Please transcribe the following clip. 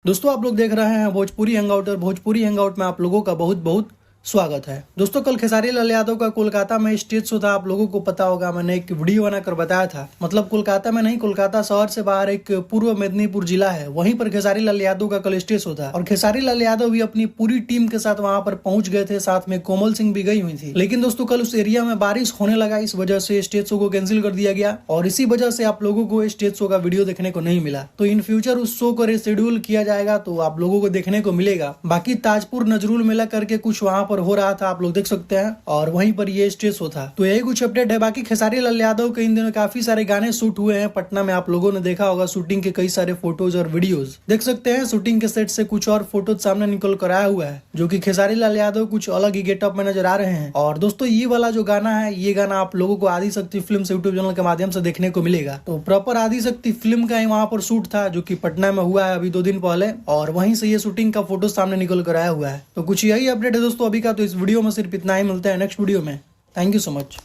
दोस्तों आप लोग देख रहे हैं भोजपुरी हैंगआउट और भोजपुरी हैंगआउट में आप लोगों का बहुत बहुत स्वागत है। दोस्तों कल खेसारी लाल यादव का कोलकाता में स्टेज शो था। आप लोगों को पता होगा, मैंने एक वीडियो बनाकर बताया था। मतलब कोलकाता में नहीं, कोलकाता शहर से बाहर एक पूर्व मेदिनीपुर जिला है, वहीं पर खेसारी लाल यादव का कल स्टेज शो था और खेसारी लाल यादव भी अपनी पूरी टीम के साथ वहां पर पहुंच गए थे। साथ में कोमल सिंह भी गई हुई थी। लेकिन दोस्तों कल उस एरिया में बारिश होने लगा, इस वजह से स्टेज शो को कैंसिल कर दिया गया और इसी वजह से आप लोगों को स्टेज शो का वीडियो देखने को नहीं मिला। तो इन फ्यूचर उस शो को रिशेड्यूल किया जाएगा तो आप लोगों को देखने को मिलेगा। बाकी ताजपुर नजरुल मेला करके कुछ वहां पर हो रहा था, आप लोग देख सकते हैं, और वहीं पर ये स्टेज शो था। तो यही कुछ अपडेट है। बाकी खेसारी लाल यादव के इन दिनों काफी सारे गाने शूट हुए हैं पटना में। आप लोगों ने देखा होगा शूटिंग के कई सारे फोटोज और वीडियोस देख सकते हैं। शूटिंग के सेट से कुछ और फोटोज सामने निकल कर आया हुआ है, जो कि खेसारी लाल यादव कुछ अलग ही गेटअप में नजर आ रहे हैं। और दोस्तों ये वाला जो गाना है, ये गाना आप लोगों को आदिशक्ति फिल्म यूट्यूब चैनल के माध्यम से देखने को मिलेगा। तो प्रॉपर आदिशक्ति फिल्म का ही वहां पर शूट था, जो कि पटना में हुआ है अभी 2 दिन पहले, और वहीं से ये शूटिंग का फोटो सामने निकल कर आया हुआ है। तो कुछ यही अपडेट है दोस्तों अभी का। तो इस वीडियो में सिर्फ इतना ही, मिलता है नेक्स्ट वीडियो में। Thank you so much.